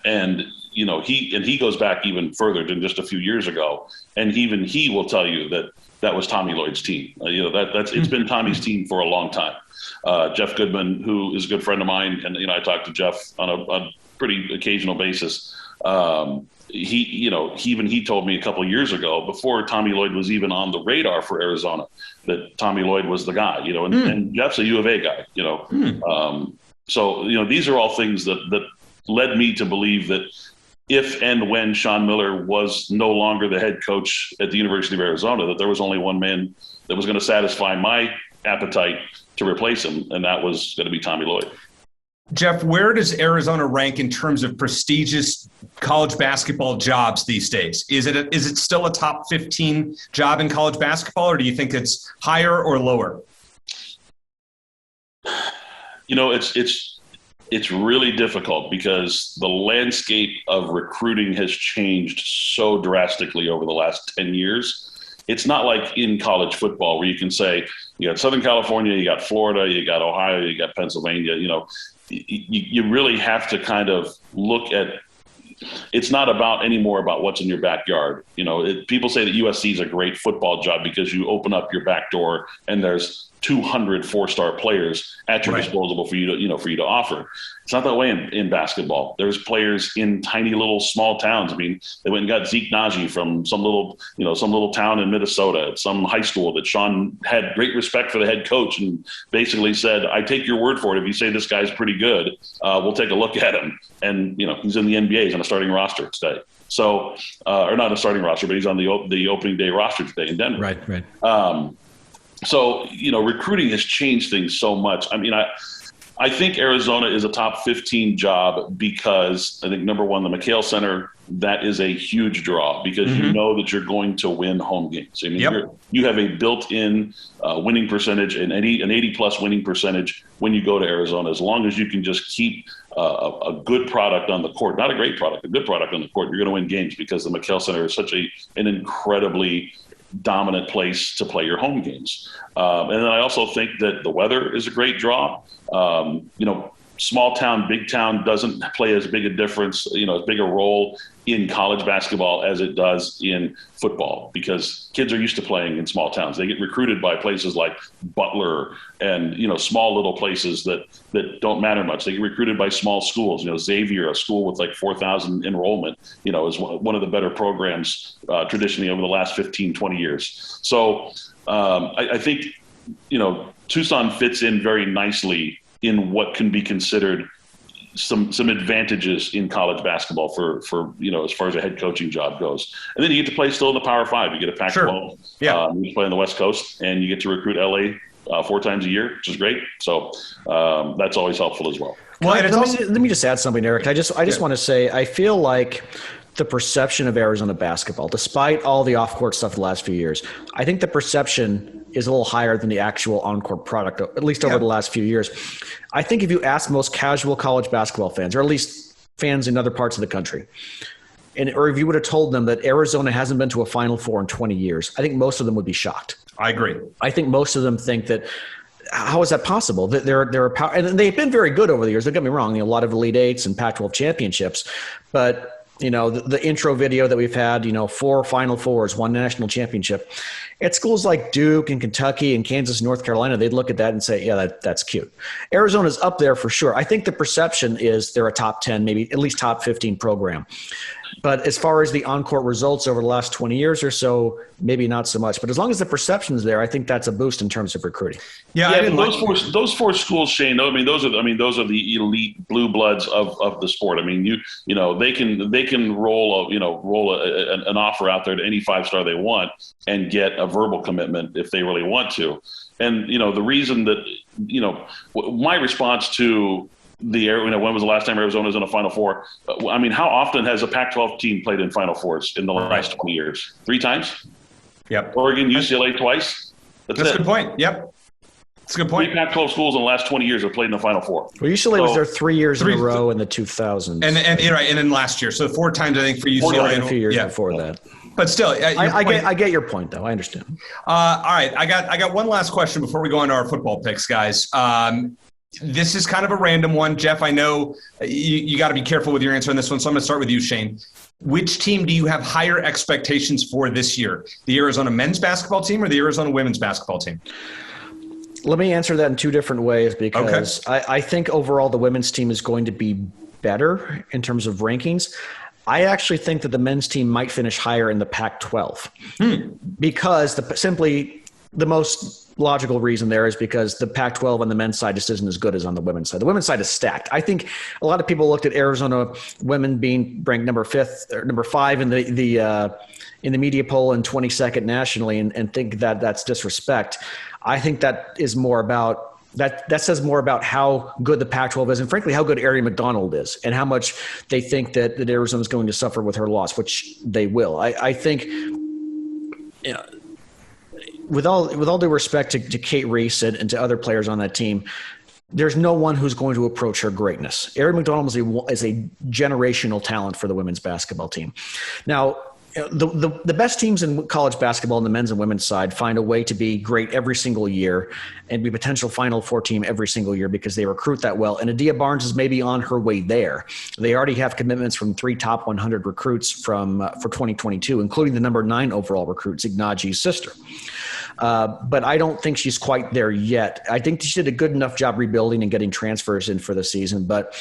And he goes back even further than just a few years ago. And even he will tell you that was Tommy Lloyd's team. It's been Tommy's team for a long time. Jeff Goodman, who is a good friend of mine, and I talk to Jeff on a pretty occasional basis. He told me a couple of years ago, before Tommy Lloyd was even on the radar for Arizona, that Tommy Lloyd was the guy. And Jeff's a U of A guy. So these are all things that led me to believe that if and when Sean Miller was no longer the head coach at the University of Arizona, that there was only one man that was going to satisfy my appetite to replace him, and that was going to be Tommy Lloyd. Jeff, where does Arizona rank in terms of prestigious college basketball jobs these days? Is it still a top 15 job in college basketball, or do you think it's higher or lower? It's really difficult because the landscape of recruiting has changed so drastically over the last 10 years. It's not like in college football where you can say, you got Southern California, you got Florida, you got Ohio, you got Pennsylvania. You really have to kind of look at, it's not anymore about what's in your backyard. People say that USC is a great football job because you open up your back door and there's 200 four-star players at your disposal for you to offer. It's not that way in basketball. There's players in tiny little small towns. I mean, they went and got Zeke Naji from some little town in Minnesota, some high school that Sean had great respect for the head coach and basically said, I take your word for it. If you say this guy's pretty good, we'll take a look at him. And, he's in the NBA, he's on a starting roster today. So, or not a starting roster, but he's on the opening day roster today in Denver. Right. So, recruiting has changed things so much. I mean, I think Arizona is a top 15 job because I think, number one, the McHale Center, that is a huge draw because you know that you're going to win home games. I mean, you have a built-in winning percentage and an 80-plus winning percentage when you go to Arizona, as long as you can just keep a good product on the court, not a great product, a good product on the court, you're going to win games because the McHale Center is such an incredibly dominant place to play your home games. And then I also think that the weather is a great draw. Small town, big town doesn't play as big a difference, as big a role in college basketball as it does in football because kids are used to playing in small towns. They get recruited by places like Butler and, small little places that don't matter much. They get recruited by small schools. Xavier, a school with like 4,000 enrollment, is one of the better programs traditionally over the last 15, 20 years. So I think, Tucson fits in very nicely in what can be considered some advantages in college basketball for as far as a head coaching job goes. And then you get to play still in the Power 5. You get a Pac-12. You play on the West Coast, and you get to recruit LA 4 times a year, which is great. So that's always helpful as well. Let me just add something, Eric. I just want to say I feel like the perception of Arizona basketball, despite all the off-court stuff the last few years, I think the perception is a little higher than the actual on-court product, at least over the last few years. I think if you ask most casual college basketball fans, or at least fans in other parts of the country, or if you would have told them that Arizona hasn't been to a Final Four in 20 years, I think most of them would be shocked. I agree. I think most of them think that, how is that possible? That they're a power, and they've been very good over the years. Don't get me wrong, a lot of Elite Eights and Pac-12 championships, but the intro video that we've had, 4 Final Fours, 1 national championship. At schools like Duke and Kentucky and Kansas, North Carolina, they'd look at that and say, yeah, that's cute. Arizona's up there for sure. I think the perception is they're a top 10, maybe at least top 15 program. But as far as the on-court results over the last 20 years or so, maybe not so much. But as long as the perception is there, I think that's a boost in terms of recruiting. Those four schools, Shane. Those are the elite blue bloods of the sport. I mean, they can roll an offer out there to any 5-star they want and get a verbal commitment if they really want to. And the reason that my response to when was the last time Arizona was in a Final Four? I mean, how often has a Pac-12 team played in Final Fours in the last 20 years? 3 times? Yep. Oregon, UCLA twice? That's a good point. Yep. That's a good point. 3 Pac-12 schools in the last 20 years have played in the Final Four. Well, UCLA was there 3 years in a row in the 2000s. And then last year. So 4 times, I think, for UCLA. And a few years before that. But still, I get your point, though. I understand. All right, I got one last question before we go into our football picks, guys. This is kind of a random one, Jeff. I know you got to be careful with your answer on this one, so I'm going to start with you, Shane. Which team do you have higher expectations for this year? The Arizona men's basketball team or the Arizona women's basketball team? Let me answer that in two different ways because I think overall the women's team is going to be better in terms of rankings. I actually think that the men's team might finish higher in the Pac-12 because the most logical reason there is because the Pac-12 on the men's side just isn't as good as on the women's side. The women's side is stacked. I think a lot of people looked at Arizona women being ranked number 5 in the media poll and 22nd nationally and think that that's disrespect. I think that is more about that says more about how good the Pac-12 is and frankly how good Ari McDonald is and how much they think that Arizona is going to suffer with her loss, which they will. I think, with all due respect to Kate Reese and to other players on that team, there's no one who's going to approach her greatness. Ari McDonald is a generational talent for the women's basketball team. Now, the best teams in college basketball on the men's and women's side find a way to be great every single year and be a potential Final Four team every single year because they recruit that well. And Adia Barnes is maybe on her way there. They already have commitments from 3 top 100 recruits for 2022, including the number 9 overall recruit, Zignaji's sister. But I don't think she's quite there yet. I think she did a good enough job rebuilding and getting transfers in for the season. But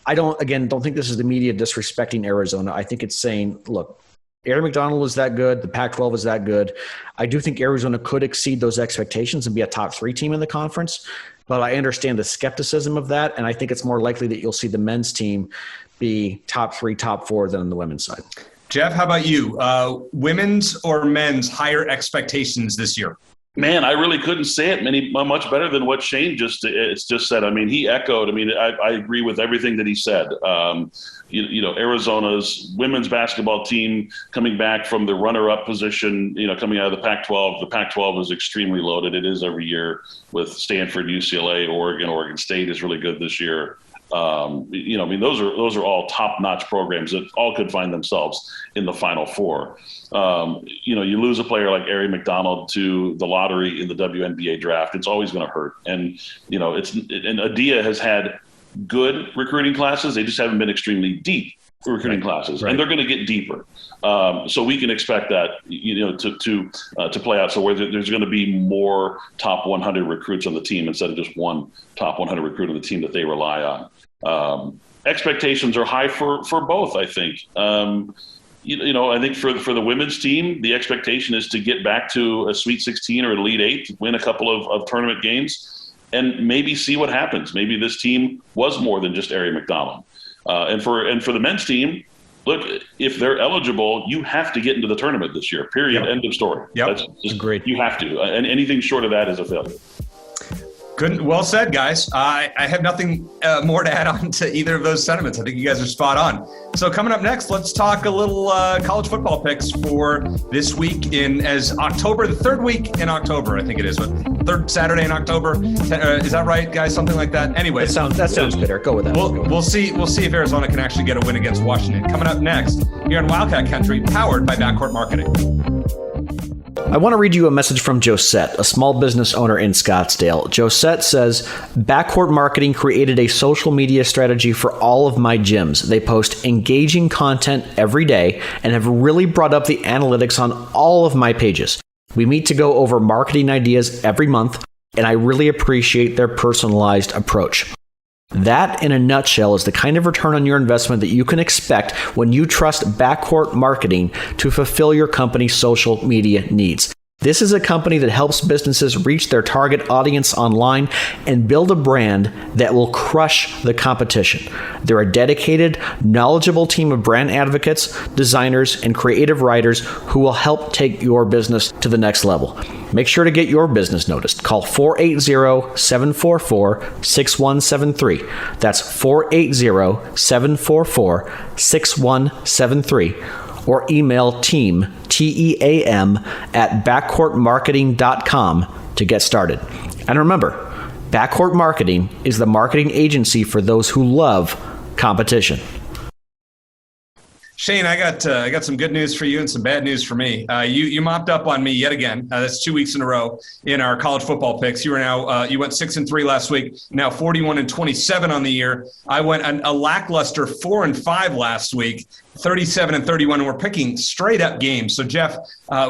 I don't think this is the media disrespecting Arizona. I think it's saying, look, Ari McDonald is that good. The Pac-12 is that good. I do think Arizona could exceed those expectations and be a top 3 team in the conference. But I understand the skepticism of that. And I think it's more likely that you'll see the men's team be top 3, top 4 than on the women's side. Jeff, how about you? Women's or men's higher expectations this year? Man, I really couldn't say it much better than what Shane just said. I mean, he echoed. I mean, I agree with everything that he said. Arizona's women's basketball team coming back from the runner-up position, coming out of the Pac-12. The Pac-12 is extremely loaded. It is every year with Stanford, UCLA, Oregon State is really good this year. Those are all top-notch programs that all could find themselves in the Final Four. You lose a player like Ari McDonald to the lottery in the WNBA draft, it's always going to hurt. And Adia has had good recruiting classes. They just haven't been extremely deep recruiting classes, and they're going to get deeper. So we can expect that, to play out. So where there's going to be more top 100 recruits on the team instead of just one top 100 recruit on the team that they rely on. Expectations are high for both, I think. I think for the women's team, the expectation is to get back to a Sweet 16 or Elite 8, win a couple of tournament games, and maybe see what happens. Maybe this team was more than just Ari McDonald. And for the men's team, look, if they're eligible, you have to get into the tournament this year. Period. Yep. End of story. Yep. That's great. You have to. And anything short of that is a failure. Good. Well said, guys. I have nothing more to add on to either of those sentiments. I think you guys are spot on. So coming up next, let's talk a little college football picks for this week the third week in October, I think it is. Third Saturday in October. Is that right, guys? Something like that. Anyway, that sounds better. Go with that. We'll see if Arizona can actually get a win against Washington. Coming up next here on Wildcat Country, powered by Backcourt Marketing. I want to read you a message from Josette, a small business owner in Scottsdale. Josette says, Backcourt Marketing created a social media strategy for all of my gyms. They post engaging content every day and have really brought up the analytics on all of my pages. We meet to go over marketing ideas every month, and I really appreciate their personalized approach. That, in a nutshell, is the kind of return on your investment that you can expect when you trust Backcourt Marketing to fulfill your company's social media needs. This is a company that helps businesses reach their target audience online and build a brand that will crush the competition. They're a dedicated, knowledgeable team of brand advocates, designers, and creative writers who will help take your business to the next level. Make sure to get your business noticed. Call 480-744-6173. That's 480-744-6173. Or email team, TEAM, at backcourtmarketing.com to get started. And remember, Backcourt Marketing is the marketing agency for those who love competition. Shane, I got some good news for you and some bad news for me. You mopped up on me yet again. That's 2 weeks in a row in our college football picks. You went 6-3 last week. Now 41-27 on the year. I went a lackluster 4-5 last week. 37-31, and we're picking straight up games. So Jeff,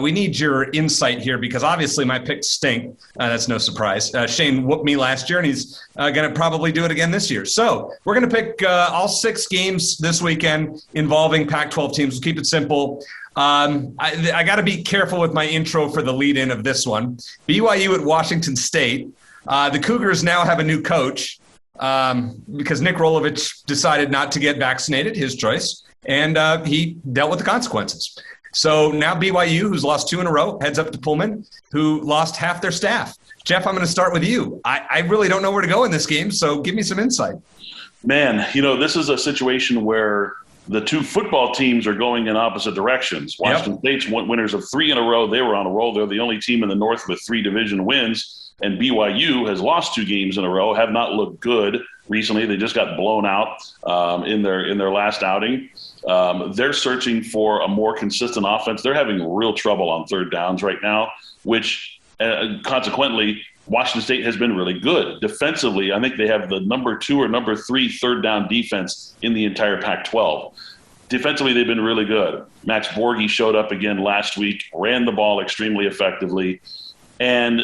we need your insight here because obviously my picks stink. That's no surprise. Shane whooped me last year, and he's going to probably do it again this year. So we're going to pick all 6 games this weekend involving Pac-12 teams. We'll keep it simple. I got to be careful with my intro for the lead-in of this one. BYU at Washington State. The Cougars now have a new coach because Nick Rolovich decided not to get vaccinated, his choice. And he dealt with the consequences. So now BYU, who's lost 2 in a row, heads up to Pullman, who lost half their staff. Jeff, I'm going to start with you. I really don't know where to go in this game, so give me some insight. Man, this is a situation where the 2 football teams are going in opposite directions. Washington State's winners of 3 in a row. They were on a roll. They're the only team in the North with 3 division wins. And BYU has lost 2 games in a row, have not looked good recently. They just got blown out in their last outing. They're searching for a more consistent offense. They're having real trouble on third downs right now, which consequently Washington State has been really good. Defensively, I think they have the number 2 or number 3 third down defense in the entire Pac-12. Defensively, they've been really good. Max Borghi showed up again last week, ran the ball extremely effectively. And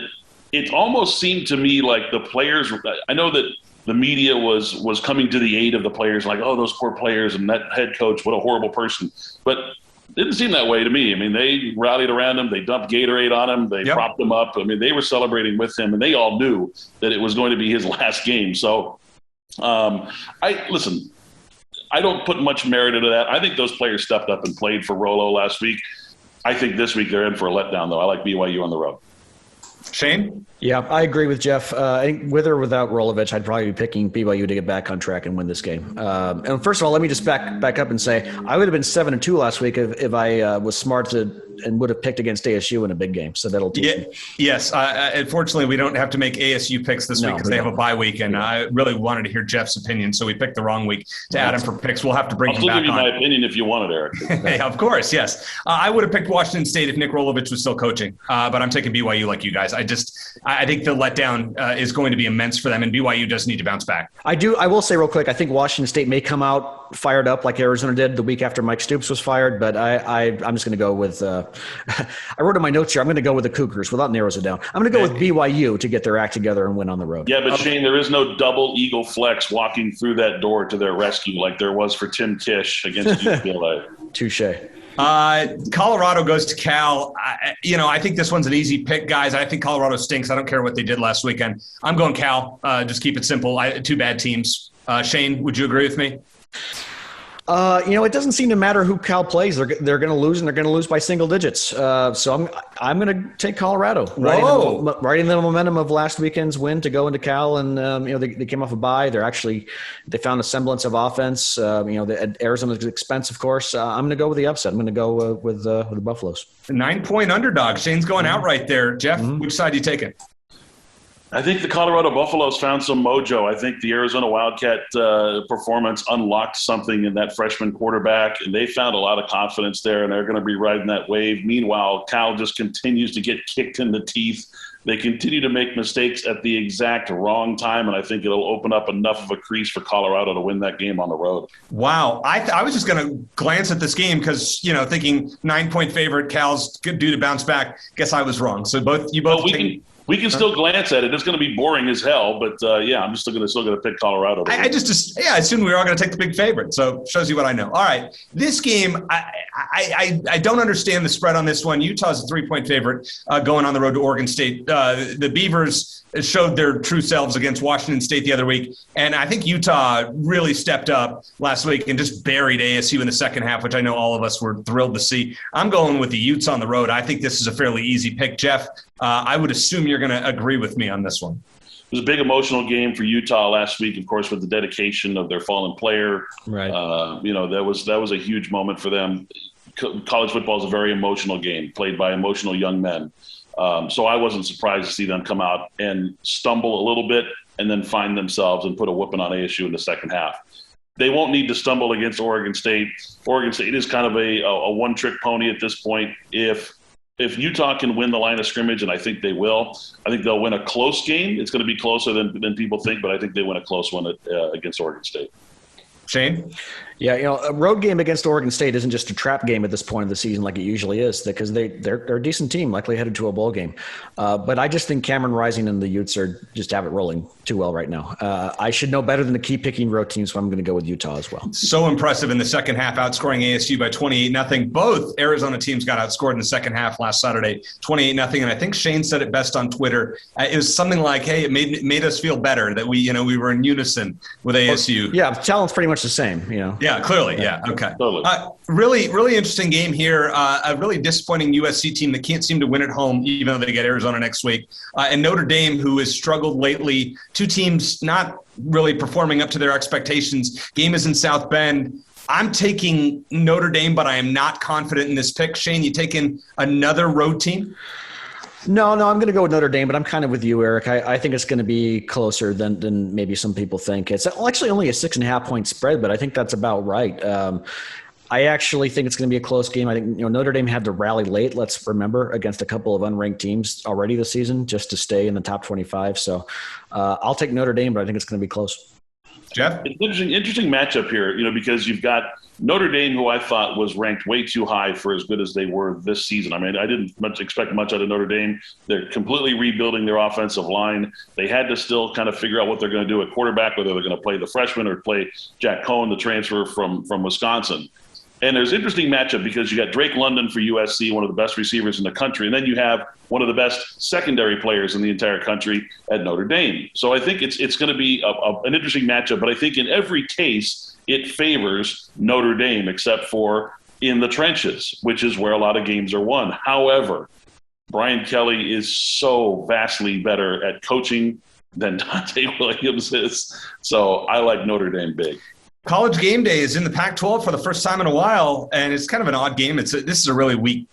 it almost seemed to me like the players – I know that the media was coming to the aid of the players, like, oh, those poor players and that head coach, what a horrible person. But it didn't seem that way to me. I mean, they rallied around him. They dumped Gatorade on him. They propped him up. I mean, they were celebrating with him, and they all knew that it was going to be his last game. So, listen, I don't put much merit into that. I think those players stepped up and played for Rolo last week. I think this week they're in for a letdown, though. I like BYU on the road. Shane? Yeah, I agree with Jeff. I think with or without Rolovich, I'd probably be picking BYU to get back on track and win this game. And first of all, let me just back up and say I would have been 7-2 last week if I was smart and would have picked against ASU in a big game. So that'll teach me. Yes. Unfortunately, we don't have to make ASU picks this week because they have a bye week, and I really wanted to hear Jeff's opinion, so we picked the wrong week to add him for picks. We'll have to bring him back on. I'll still give you my opinion if you want it, Eric. Hey, of course, yes. I would have picked Washington State if Nick Rolovich was still coaching, but I'm taking BYU like you guys. I think the letdown is going to be immense for them, and BYU does need to bounce back. I will say real quick, I think Washington State may come out fired up like Arizona did the week after Mike Stoops was fired, but I'm just going to go with I wrote in my notes here, I'm going to go with the Cougars without narrows it down. I'm going to go with BYU to get their act together and win on the road. Yeah, but Shane, there is no double Eagle flex walking through that door to their rescue like there was for Tim Kish against UCLA. Touche. Colorado goes to Cal. I think this one's an easy pick, guys. I think Colorado stinks. I don't care what they did last weekend. I'm going Cal. Just keep it simple. 2 bad teams. Shane, would you agree with me? It doesn't seem to matter who Cal plays. They're going to lose, and they're going to lose by single digits. So I'm going to take Colorado. Riding the momentum of last weekend's win to go into Cal, and they came off a bye. They found a semblance of offense. At Arizona's expense, of course. I'm going to go with the upset. I'm going to go with the Buffaloes. 9-point underdog. Shane's going out right there. Jeff, which side are you taking? I think the Colorado Buffaloes found some mojo. I think the Arizona Wildcat performance unlocked something in that freshman quarterback, and they found a lot of confidence there, and they're going to be riding that wave. Meanwhile, Cal just continues to get kicked in the teeth. They continue to make mistakes at the exact wrong time, and I think it'll open up enough of a crease for Colorado to win that game on the road. Wow. I was just going to glance at this game because, thinking 9-point favorite, Cal's due to bounce back. Guess I was wrong. So we can still glance at it. It's going to be boring as hell, but I'm just still going to pick Colorado. I assumed we were all going to take the big favorite. So shows you what I know. All right, this game, I don't understand the spread on this one. Utah's a 3-point favorite going on the road to Oregon State. The Beavers showed their true selves against Washington State the other week, and I think Utah really stepped up last week and just buried ASU in the second half, which I know all of us were thrilled to see. I'm going with the Utes on the road. I think this is a fairly easy pick. Jeff, I would assume you're going to agree with me on this one. It was a big emotional game for Utah last week, of course, with the dedication of their fallen player. Right. That was a huge moment for them. College football is a very emotional game played by emotional young men. So I wasn't surprised to see them come out and stumble a little bit and then find themselves and put a whooping on ASU in the second half. they won't need to stumble against Oregon State. Oregon State is kind of a one-trick pony at this point. If Utah can win the line of scrimmage, and I think they will, I think they'll win a close game. It's going to be closer than people think, but I think they win a close one against Oregon State. Shane? Yeah, a road game against Oregon State isn't just a trap game at this point of the season like it usually is, because they're a decent team, likely headed to a bowl game. But I just think Cameron Rising and the Utes just have it rolling too well right now. I should know better than to keep picking road teams, so I'm going to go with Utah as well. So impressive in the second half, outscoring ASU by 28-0. Both Arizona teams got outscored in the second half last Saturday, 28-0. And I think Shane said it best on Twitter. It was something like, hey, it made us feel better that we were in unison with ASU. Yeah, talent's pretty much the same, Yeah, clearly. Yeah. Okay. Totally. Really, really interesting game here. A really disappointing USC team that can't seem to win at home, even though they get Arizona next week. And Notre Dame, who has struggled lately. Two teams not really performing up to their expectations. Game is in South Bend. I'm taking Notre Dame, but I am not confident in this pick. Shane, you taking another road team? No, I'm going to go with Notre Dame, but I'm kind of with you, Eric. I think it's going to be closer than maybe some people think. It's actually only a 6.5-point spread, but I think that's about right. I actually think it's going to be a close game. I think Notre Dame had to rally late, let's remember, against a couple of unranked teams already this season just to stay in the top 25. So I'll take Notre Dame, but I think it's going to be close. Jeff? It's an interesting matchup here, because you've got Notre Dame, who I thought was ranked way too high for as good as they were this season. I mean, I didn't expect much out of Notre Dame. They're completely rebuilding their offensive line. They had to still kind of figure out what they're going to do at quarterback, whether they're going to play the freshman or play Jack Cohn, the transfer from Wisconsin. And there's an interesting matchup because you got Drake London for USC, one of the best receivers in the country, and then you have one of the best secondary players in the entire country at Notre Dame. So I think it's going to be an interesting matchup, but I think in every case it favors Notre Dame, except for in the trenches, which is where a lot of games are won. However, Brian Kelly is so vastly better at coaching than Dante Williams is. So I like Notre Dame big. College game day is in the Pac-12 for the first time in a while, and it's kind of an odd game. This is a really weak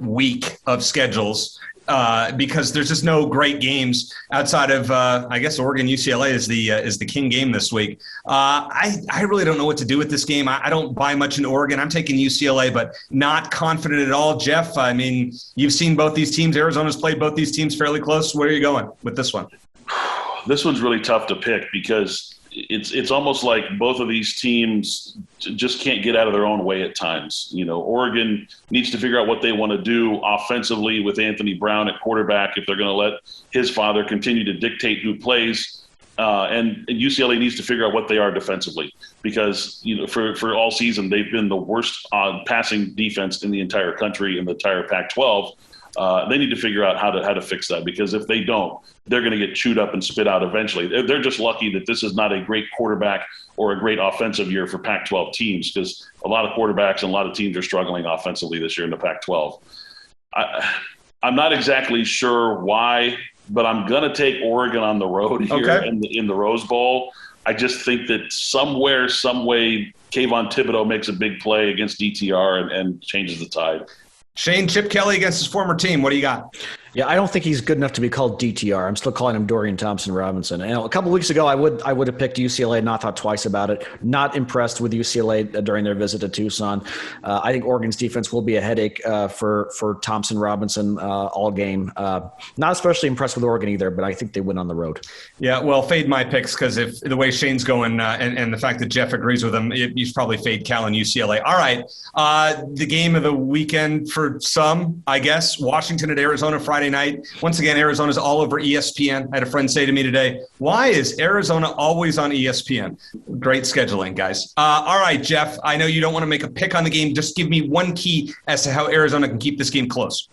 week of schedules because there's just no great games outside of I guess Oregon UCLA is the king game this week. I really don't know what to do with this game. I don't buy much in Oregon. I'm taking UCLA, but not confident at all. Jeff, I mean, you've seen both these teams. Arizona's played both these teams fairly close. Where are you going with this one? This one's really tough to pick because it's almost like both of these teams just can't get out of their own way at times. Oregon needs to figure out what they want to do offensively with Anthony Brown at quarterback if they're going to let his father continue to dictate who plays. And UCLA needs to figure out what they are defensively because, for all season, they've been the worst passing defense in the entire country, in the entire Pac-12. They need to figure out how to fix that because if they don't, they're going to get chewed up and spit out eventually. They're just lucky that this is not a great quarterback or a great offensive year for Pac-12 teams because a lot of quarterbacks and a lot of teams are struggling offensively this year in the Pac-12. I'm not exactly sure why, but I'm going to take Oregon on the road here in the Rose Bowl. I just think that somewhere, some way, Kayvon Thibodeau makes a big play against DTR and changes the tide. Shane, Chip Kelly against his former team. What do you got? Yeah, I don't think he's good enough to be called DTR. I'm still calling him Dorian Thompson-Robinson. And a couple of weeks ago, I would have picked UCLA, not thought twice about it. Not impressed with UCLA during their visit to Tucson. I think Oregon's defense will be a headache for Thompson-Robinson all game. Not especially impressed with Oregon either, but I think they win on the road. Yeah, well, fade my picks because if the way Shane's going and the fact that Jeff agrees with him, you should probably fade Cal and UCLA. All right, the game of the weekend for some, I guess, Washington at Arizona Friday night. Once again, Arizona's all over ESPN. I had a friend say to me today, why is Arizona always on ESPN? Great scheduling, guys. All right, Jeff, I know you don't want to make a pick on the game. Just give me one key as to how Arizona can keep this game close.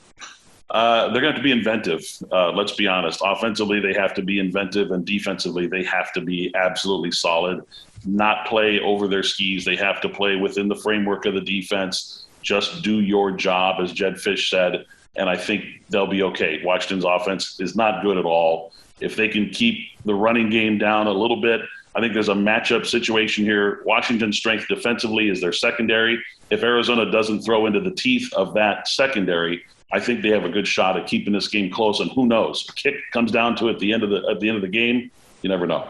They're going to have to be inventive. Let's be honest. Offensively, they have to be inventive, and defensively, they have to be absolutely solid, not play over their skis. They have to play within the framework of the defense. Just do your job, as Jed Fish said, and I think they'll be okay. Washington's offense is not good at all. If they can keep the running game down a little bit, I think there's a matchup situation here. Washington's strength defensively is their secondary. If Arizona doesn't throw into the teeth of that secondary, I think they have a good shot at keeping this game close. And who knows? A kick comes down to it at the end of the game. You never know.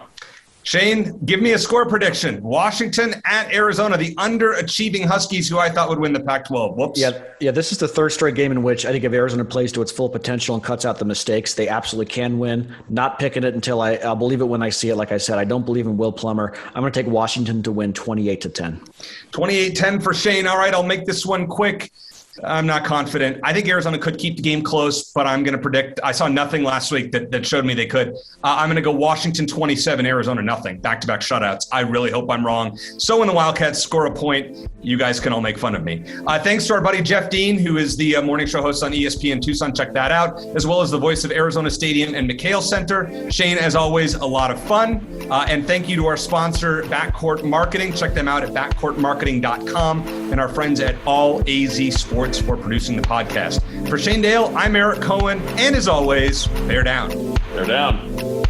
Shane, give me a score prediction. Washington at Arizona, the underachieving Huskies, who I thought would win the Pac-12. Whoops. Yeah. This is the third straight game in which I think if Arizona plays to its full potential and cuts out the mistakes, they absolutely can win. Not picking it until I'll believe it when I see it. Like I said, I don't believe in Will Plummer. I'm going to take Washington to win 28-10. 28-10 for Shane. All right, I'll make this one quick. I'm not confident. I think Arizona could keep the game close, but I'm going to predict. I saw nothing last week that showed me they could. I'm going to go Washington 27, Arizona nothing. Back-to-back shutouts. I really hope I'm wrong. So when the Wildcats score a point, you guys can all make fun of me. Thanks to our buddy Jeff Dean, who is the morning show host on ESPN Tucson. Check that out, as well as the voice of Arizona Stadium and McHale Center. Shane, as always, a lot of fun. And thank you to our sponsor, Backcourt Marketing. Check them out at backcourtmarketing.com and our friends at All AZ Sports for producing the podcast. For Shane Dale, I'm Eric Cohen, and as always, bear down. Bear down.